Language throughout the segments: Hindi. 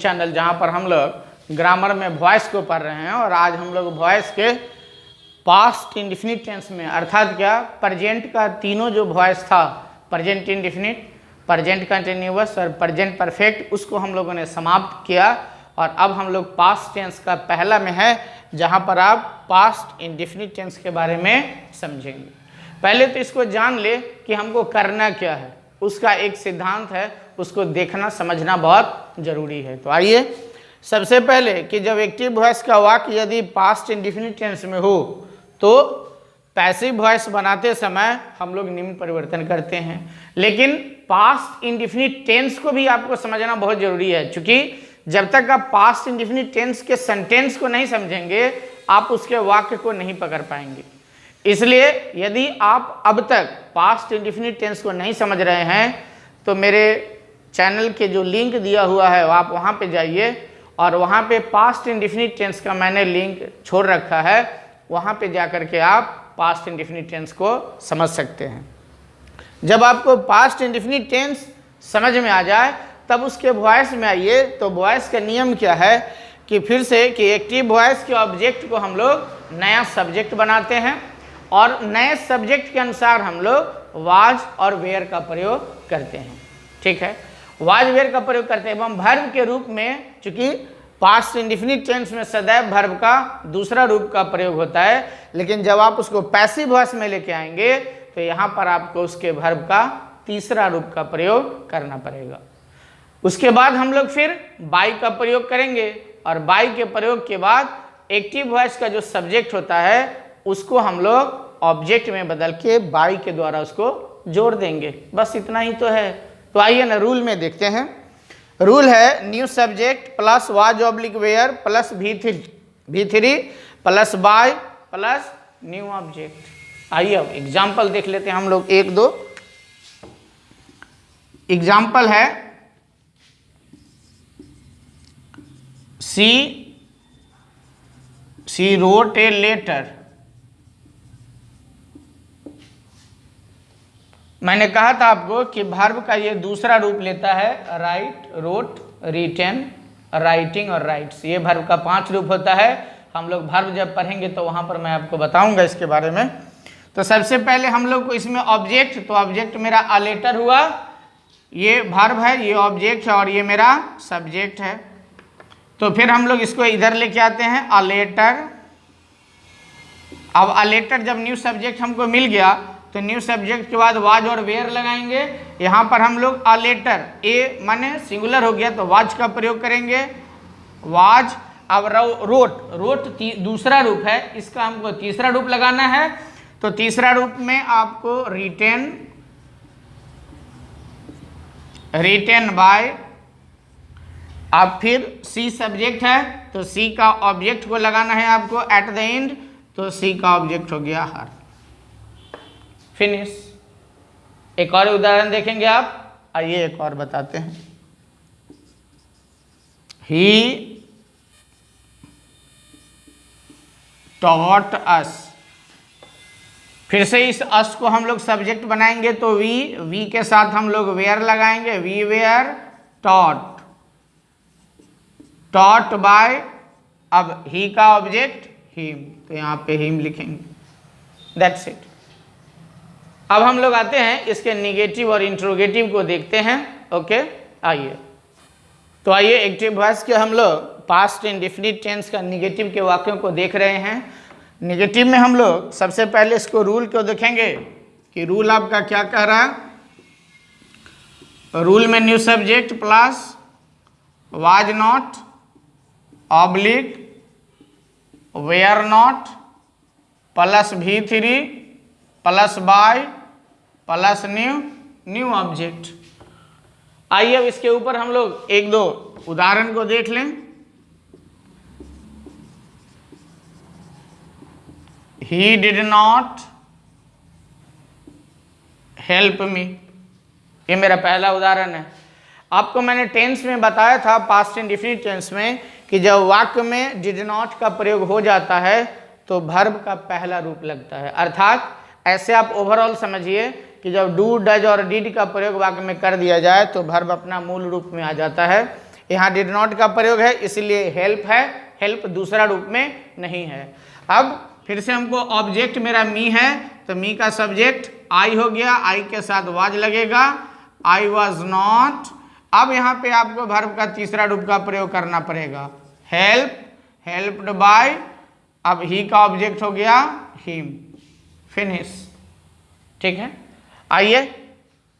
चैनल जहां पर हम लोग ग्रामर में वॉइस को पढ़ रहे हैं। और आज हम लोग वॉइस के पास्ट इंडेफिनिट टेंस में, अर्थात क्या, प्रेजेंट का तीनों जो वॉइस था, प्रेजेंट इंडेफिनिट, प्रेजेंट कंटिन्यूअस और प्रेजेंट परफेक्ट, उसको हम लोगों ने समाप्त किया। और अब हम लोग पास्ट टेंस का पहला में है, जहां पर आप पास्ट इंडेफिनिट टेंस के बारे में समझेंगे। पहले तो इसको जान ले कि हमको करना क्या है, उसका एक सिद्धांत है, उसको देखना समझना बहुत जरूरी है। तो आइए, सबसे पहले कि जब एक्टिव वॉइस का वाक्य यदि पास्ट इंडेफिनिट टेंस में हो तो पैसिव वॉइस बनाते समय हम लोग निम्न परिवर्तन करते हैं। लेकिन पास्ट इंडेफिनिट टेंस को भी आपको समझना बहुत जरूरी है, क्योंकि जब तक आप पास्ट इंडेफिनिट टेंस के सेंटेंस को नहीं समझेंगे आप उसके वाक्य को नहीं पकड़ पाएंगे। इसलिए यदि आप अब तक पास्ट इंडेफिनिट टेंस को नहीं समझ रहे हैं तो मेरे चैनल के जो लिंक दिया हुआ है आप वहां पे जाइए और वहां पे पास्ट इंडेफिनिट टेंस का मैंने लिंक छोड़ रखा है, वहां पे जाकर के आप पास्ट इंडेफिनिट टेंस को समझ सकते हैं। जब आपको पास्ट इंडेफिनिट टेंस समझ में आ जाए तब उसके वॉइस में आइए। तो वॉइस का नियम क्या है कि फिर से कि एक्टिव वॉइस के ऑब्जेक्ट को हम लोग नया सब्जेक्ट बनाते हैं और नए सब्जेक्ट के अनुसार हम लोग वाज और वेयर का प्रयोग करते हैं। ठीक है, वाज वेयर का प्रयोग करते हैं एवं वर्ब के रूप में, चूंकि पास्ट इंडेफिनिट टेंस में सदैव वर्ब का दूसरा रूप का प्रयोग होता है, लेकिन जब आप उसको पैसिव वॉइस में लेके आएंगे तो यहाँ पर आपको उसके वर्ब का तीसरा रूप का प्रयोग करना पड़ेगा। उसके बाद हम लोग फिर बाई का प्रयोग करेंगे और बाई के प्रयोग के बाद एक्टिव वॉइस का जो सब्जेक्ट होता है उसको हम लोग ऑब्जेक्ट में बदल के बाई के द्वारा उसको जोड़ देंगे। बस इतना ही तो है। तो आइए ना रूल में देखते हैं। रूल है new subject plus was oblique were plus V3 plus by plus new object. आइए अब एग्जाम्पल देख लेते हैं हम लोग, एक दो एग्जाम्पल है। She wrote a letter. मैंने कहा था आपको कि वर्ब का ये दूसरा रूप लेता है, राइट, रोट, रिटेन, राइटिंग और राइट्स। ये वर्ब का 5 रूप होता है। हम लोग वर्ब जब पढ़ेंगे तो वहां पर मैं आपको बताऊंगा इसके बारे में। तो सबसे पहले हम लोग को इसमें ऑब्जेक्ट, तो ऑब्जेक्ट मेरा अ लेटर हुआ, ये वर्ब है, ये ऑब्जेक्ट है और ये मेरा सब्जेक्ट है। तो फिर हम लोग इसको इधर लेके आते हैं, अ लेटर। अब अ लेटर जब न्यू सब्जेक्ट हमको मिल गया तो न्यू सब्जेक्ट के बाद वाज और वेयर लगाएंगे। यहाँ पर हम लोग अ लेटर, ए माने सिंगुलर हो गया तो वाज का प्रयोग करेंगे, वाज। अब रोट दूसरा रूप है, इसका हमको तीसरा रूप लगाना है। तो तीसरा रूप में आपको रिटेन बाय। अब फिर सी सब्जेक्ट है तो सी का ऑब्जेक्ट को लगाना है आपको एट द एंड, तो सी का ऑब्जेक्ट हो गया हर। फिनिश। एक और उदाहरण देखेंगे आप, आइए एक और बताते हैं। He taught us. फिर से इस अस को हम लोग सब्जेक्ट बनाएंगे तो वी के साथ हम लोग वेयर लगाएंगे, we were taught, taught by. अब ही का ऑब्जेक्ट हिम, तो यहाँ पे हिम लिखेंगे। That's it. अब हम लोग आते हैं इसके निगेटिव और इंट्रोगेटिव को देखते हैं। ओके, आइए। तो आइए एक्टिव वॉइस के हम लोग पास्ट इंडेफिनिट टेंस का निगेटिव के वाक्यों को देख रहे हैं। निगेटिव में हम लोग सबसे पहले इसको रूल को देखेंगे कि रूल आपका क्या कह रहा है। रूल में new subject plus was not oblique were not plus V3 plus by plus new object. आइए अब इसके ऊपर हम लोग एक दो उदाहरण को देख लें। He did not help me, ये मेरा पहला उदाहरण है। आपको मैंने टेंस में बताया था, पास्ट इंडेफिनिट टेंस में, कि जब वाक्य में डिड नॉट का प्रयोग हो जाता है तो वर्ब का पहला रूप लगता है। अर्थात ऐसे आप ओवरऑल समझिए कि जब डू, डज और डिड का प्रयोग वाक्य में कर दिया जाए तो वर्ब अपना मूल रूप में आ जाता है। यहाँ डिड नॉट का प्रयोग है इसलिए हेल्प है, हेल्प दूसरा रूप में नहीं है। अब फिर से हमको ऑब्जेक्ट मेरा मी है तो मी का सब्जेक्ट आई हो गया, आई के साथ वाज लगेगा, आई वॉज नॉट। अब यहाँ पे आपको वर्ब का तीसरा रूप का प्रयोग करना पड़ेगा, हेल्प, हेल्प्ड बाय। अब ही का ऑब्जेक्ट हो गया हिम, फिनिश। ठीक है, आइए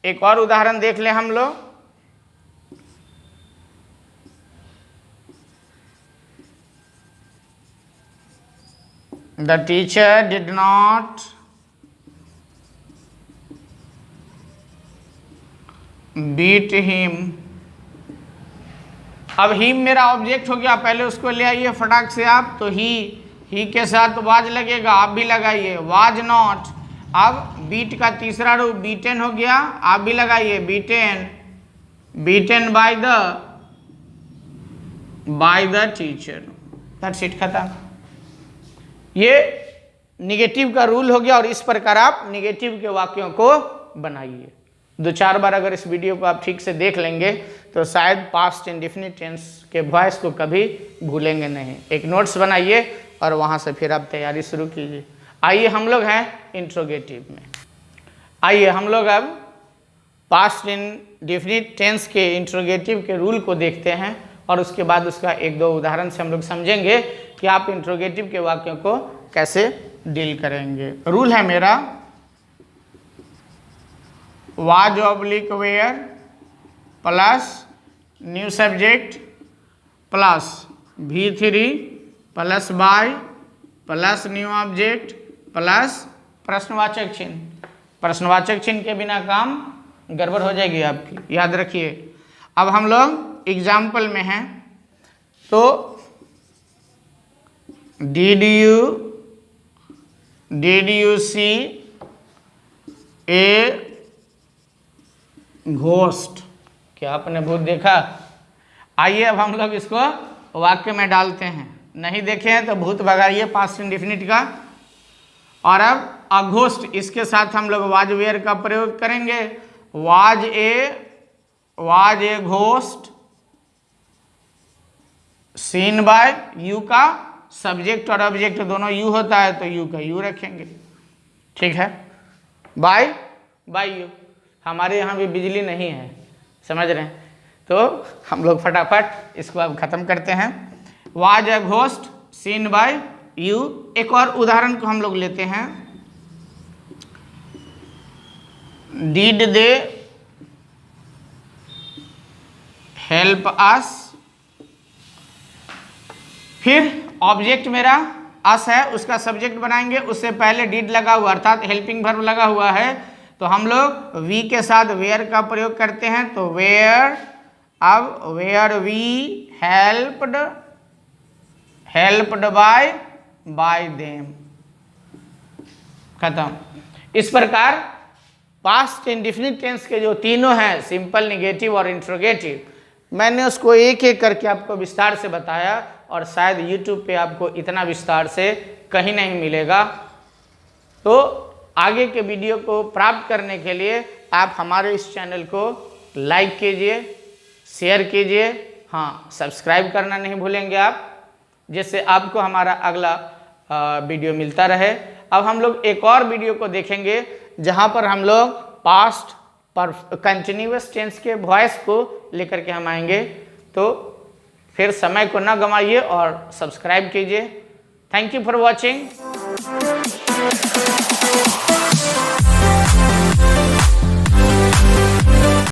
एक और उदाहरण देख ले हम लोग। The teacher did not beat him. अब हिम मेरा ऑब्जेक्ट हो गया, पहले उसको ले आइए फटाक से आप, तो ही के साथ वाज लगेगा, आप भी लगाइए, वाज नॉट। अब बीट का तीसरा रूप बीटेन हो गया, आप भी लगाइए, beaten, beaten by the teacher. That's it, खत्म। ये निगेटिव का रूल हो गया और इस प्रकार आप निगेटिव के वाक्यों को बनाइए। 2-4 बार अगर इस वीडियो को आप ठीक से देख लेंगे तो शायद पास्ट इंडेफिनिट टेंस के वॉइस को कभी भूलेंगे नहीं। एक नोट्स बनाइए और वहाँ से फिर आप तैयारी शुरू कीजिए। आइए हम लोग हैं इंट्रोगेटिव में। आइए हम लोग अब पास्ट इंडेफिनिट टेंस के इंट्रोगेटिव के रूल को देखते हैं और उसके बाद उसका 1-2 उदाहरण से हम लोग समझेंगे कि आप इंट्रोगेटिव के वाक्यों को कैसे डील करेंगे। रूल है मेरा, was oblique were plus new subject plus V3 plus by plus new object plus प्रश्नवाचक चिन्ह। प्रश्नवाचक चिन्ह के बिना काम गड़बड़ हो जाएगी आपकी, याद रखिए। अब हम लोग एग्जाम्पल में हैं, तो did you see a ghost, क्या आपने भूत देखा? आइए अब हम लोग इसको वाक्य में डालते हैं। नहीं देखे हैं तो भूत भगाइए पास्ट इंडेफिनिट का। और अब अघोस्ट, इसके साथ हम लोग वाज वेयर का प्रयोग करेंगे, was a ghost seen by, you का सब्जेक्ट और ऑब्जेक्ट दोनों यू होता है तो यू का यू रखेंगे। ठीक है, बाय यू। हमारे यहाँ भी बिजली नहीं है, समझ रहे हैं, तो हम लोग फटाफट इसको अब खत्म करते हैं। Was a ghost seen by you. एक और उदाहरण को हम लोग लेते हैं, डिड दे हेल्प अस। फिर ऑब्जेक्ट मेरा अस है, उसका सब्जेक्ट बनाएंगे, उससे पहले डिड लगा हुआ अर्थात हेल्पिंग वर्ब लगा हुआ है, तो हम लोग वी के साथ वेयर का प्रयोग करते हैं, तो वेयर। अब were we helped by them, खत्म। इस प्रकार पास्ट इंडेफिनिट टेंस के जो तीनों हैं, सिंपल, निगेटिव और इंट्रोगेटिव, मैंने उसको एक एक करके आपको विस्तार से बताया और शायद YouTube पे आपको इतना विस्तार से कहीं नहीं मिलेगा। तो आगे के वीडियो को प्राप्त करने के लिए आप हमारे इस चैनल को लाइक कीजिए, शेयर कीजिए, हाँ सब्सक्राइब करना नहीं भूलेंगे आप, जिससे आपको हमारा अगला वीडियो मिलता रहे। अब हम लोग एक और वीडियो को देखेंगे जहाँ पर हम लोग पास्ट पर कंटिन्यूअस टेंस के वॉइस को लेकर के हम आएंगे। तो फिर समय को ना गंवाइए और सब्सक्राइब कीजिए। Thank you for watching.